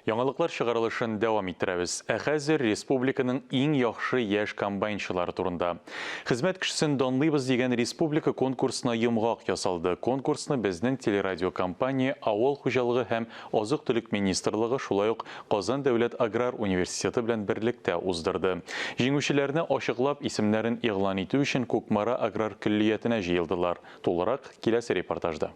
Яңалыклар чыгарылышын дәвам иттерәбез. Хәзер республиканың иң яхшы яшь комбайнчылары турында. Хезмәт кешесен данлыйбыз дигән республика конкурсына йомгак ясалды. Конкурсны безнең телерадиокомпания, авыл хуҗалыгы һәм азык-төлек министрлыгы, шулай ук Казан дәүләт аграр университеты белән берлектә уздырды. Җиңүчеләрне ачыклап исемнәрен игълан итү өчен Кукмара аграр көллиятенә җыелдылар. Тулырак киләсе репортажда.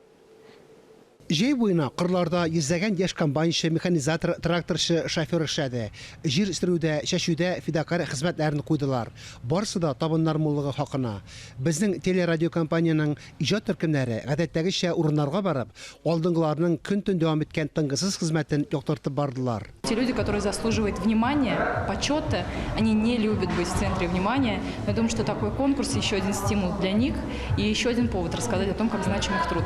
Җәй буена кырларда йөзләгән яшь комбайнчы, механизатор, тракторчы, шофер эшләде. Җир сөрүдә, чәчүдә фидакар хезмәтләрен куйдылар. Барысы да табыннар муллыгы хакына. Безнең телерадиокомпанияның иҗат төркемнәре гадәттәгечә урыннарга барып, алдынгыларның көн-төн дәвам иткән тынгысыз хезмәтен яктыртып бардылар. Те люди, которые заслуживают внимания, почета, они не любят быть в центре внимания. Я думаю, что такой конкурс еще один стимул для них и еще один повод рассказать о том, как значим их труд.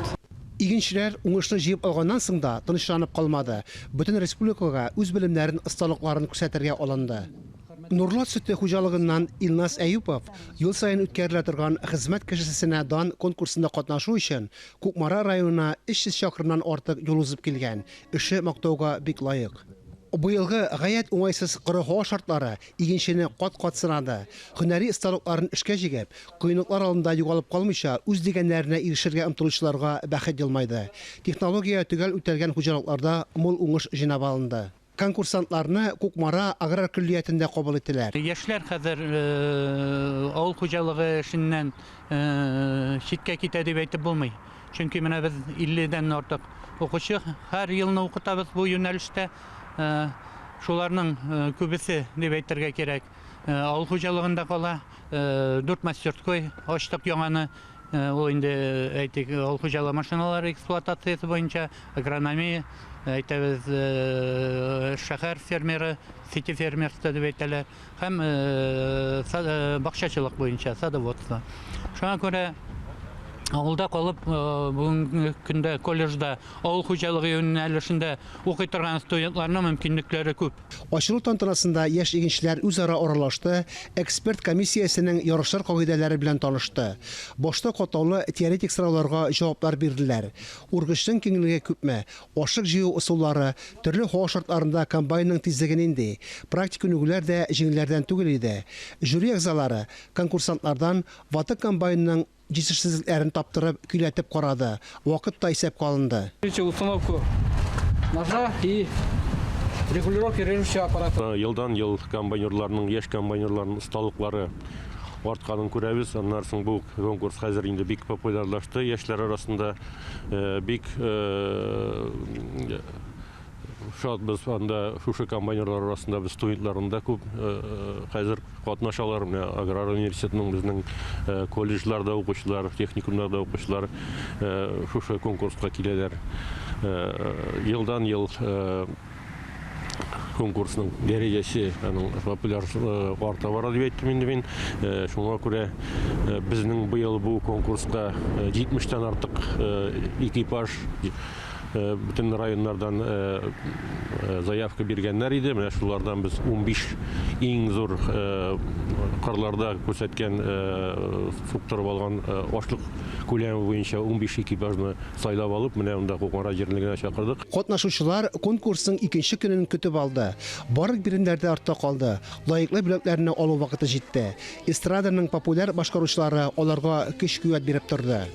Игенчеләр уңышны җыеп алганнан соң да тынычланып калмады. Бөтен республикага үз белемнәрен, осталыкларын күрсәтергә алынды. Нурлат сөте хуҗалыгыннан Илнас Әюпов ел сайын үткәрелә торган хезмәт кешесенә дан конкурсында катнашу өчен Кукмара районына 300 чакрымнан артык юл узып килгән. Эше мактауга бик лаек. Быелгы гаять уңайсыз коры һава шартлары игенчене кат-кат сынады. Һөнәри осталыкларын эшкә җигеп, кыенлыклар алдында югалып калмыйча, үз дигәннәренә ирешергә омтылучыларга бәхет елмайды. Технология төгәл үтәлгән хуҗалыкларда мул уңыш җыйнап алынды. Конкурсантларны Кукмара аграр көллиятендә кабул иттеләр. Яшьләр хәзер авыл хуҗалыгы эшеннән читкә китә дип әйтеп булмый. Чөнки менә без 50-дән артык укучы һәр елны укытабыз бу юнәлештә. Шуларның күбесе дип әйтергә кирәк. Авыл хуҗалыгында кала 4 мастерской ачтык яңаны. Ул инде әйтик авыл хуҗалыгы машиналары эксплуатациясе буенча агрономия, әйтәбез шәһәр фермеры, сити фермерство дип әйтәләр, һәм бакчачылык буенча садоводство. Шуңа күрә авылда калып, бүгенге көндә колледжда авыл хуҗалыгы юнәлешендә укый торган студентларның мөмкинлекләре күп. Ачылу тантанасында яшь игенчеләр үзара аралашты, эксперт комиссиясенең ярышлар кагыйдәләре белән танышты. Башта катаулы теоретик сорауларга җаваплар бирделәр. Ургычның киңлеге күпме, ашык җыю ысуллары, төрле һава шартларында комбайнның тизлеге нинди, практик күнегүләр дә җиңелләрдән түгел иде. Жюри әгъзалары конкурсантлардан ватык комбайнның җитешсезлекләрен таптырып, көйләтеп карады. Вакыт та исәпкә алынды. Установку ножа и регулировки режущего аппарата. Елдан-ел комбайнерларның, яшь комбайнерларның осталыклары артканын күрәбез. Аннан соң бу конкурс хәзер инде бик популярлашты. Яшьләр арасында бик шатбыз анда шушы комбайнерлар арасында без студентларында күп хәзер катнашалар. Менә аграр университетының безнең колледжларда укучылар, техникумнарда укучылар шушы конкурска киләләр. Елдан-ел конкурсның дәрәҗәсе, аның популярлыгы арта бара дип әйттем инде мин. Шуңа күрә безнең быел бу конкурска 70-тән артык экипаж bütün rayonlardan заявка биргәннәр иде. Менә шулардан без 15 иң зур кырларда күрсәткән суктырып алган ашлык күләме буенча 15 экипажны сайлап алып, менә монда Кукмара җирлегенә чакырдык. Катнашучылар конкурсның икенче көнен көтеп алды. Барлык биремнәрдә артта калды. Лаеклы бүләкләрне алу вакыты җитте. Эстраданың популяр башкаручылары аларга көч-куәт биреп торды.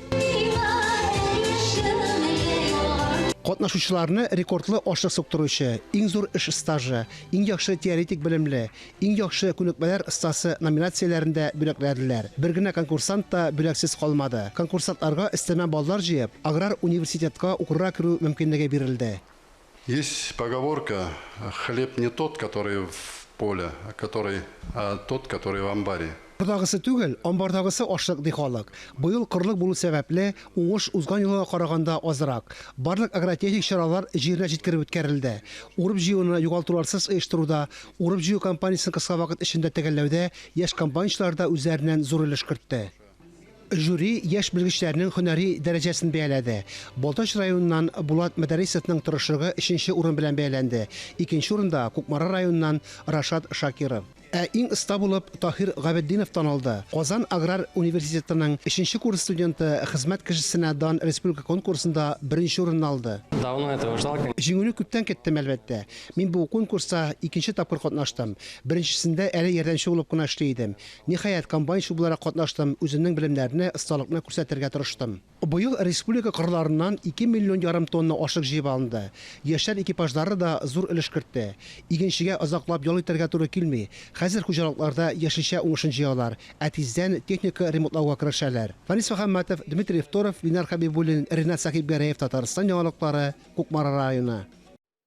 Катнашучыларны рекордлы ашлык суктыручы, иң зур эш стажы, иң яхшы теоретик белемле, иң яхшы күнекмәләр остасы номинацияләрендә бүләкләделәр. Бер генә конкурсант та бүләксез калмады. Конкурсантларга өстәмә баллар җыеп, аграр университетка укырга керү мөмкинлеге бирелде. Есть поговорка: хлеб не тот, который в поле, а тот, который в амбаре. Кырдагысы түгел, амбардагысы ашлык ди халык. Быел кырлык булу сәбәпле уңыш узган елга караганда азрак. Барлык агротехник чаралар җиренә җиткереп үткәрелде. Урып җыюны югалтуларсыз оештыруда, урып җыю компаниясен кыска вакыт эчендә төгәлләүдә яшь компанияләр да үзләреннән зур өлеш кертте. Жюри яшь белгечләрнең һөнәри дәрәҗәсен бәяләде. Балтач районыннан Булат Мәдәрисовның тырышлыгы 3нче урын белән бәяләнде. 2нче урында Кукмара районыннан Рашад Шакиров. Иң оста булып Таһир Габеддинов танылды. Казан аграр университетының 3нче курс студенты хезмәт кешесенә дан республика конкурсында 1нче урынны алды. Давно этого ждал. Җиңүне күптән көттем әлбәттә. Мин бу конкурста 2нче тапкыр катнаштым. Беренчесендә әле ярдәмче булып кына эшли идем. Ниһаять комбайнчы буларак катнаштым, үземнең белемнәрне, осталыкны күрсәтергә тырыштым. Быел республика кырларыннан 2,5 миллион тонна ашык җыеп алынды. Яшьләр экипажлары да зур өлеш кертте. Игенчегә озаклап ял итәргә туры килми. Хәзер хуҗалыкларда яшелчә уңышын җыялар, тиздән техника ремонтлауга керешәләр. Фанис Мөхәммәтов, Дмитрий Евторов, Винар Хабибуллин, Ренат Сахибгәрәев, Татарстан яңалыклары, Кукмара районы.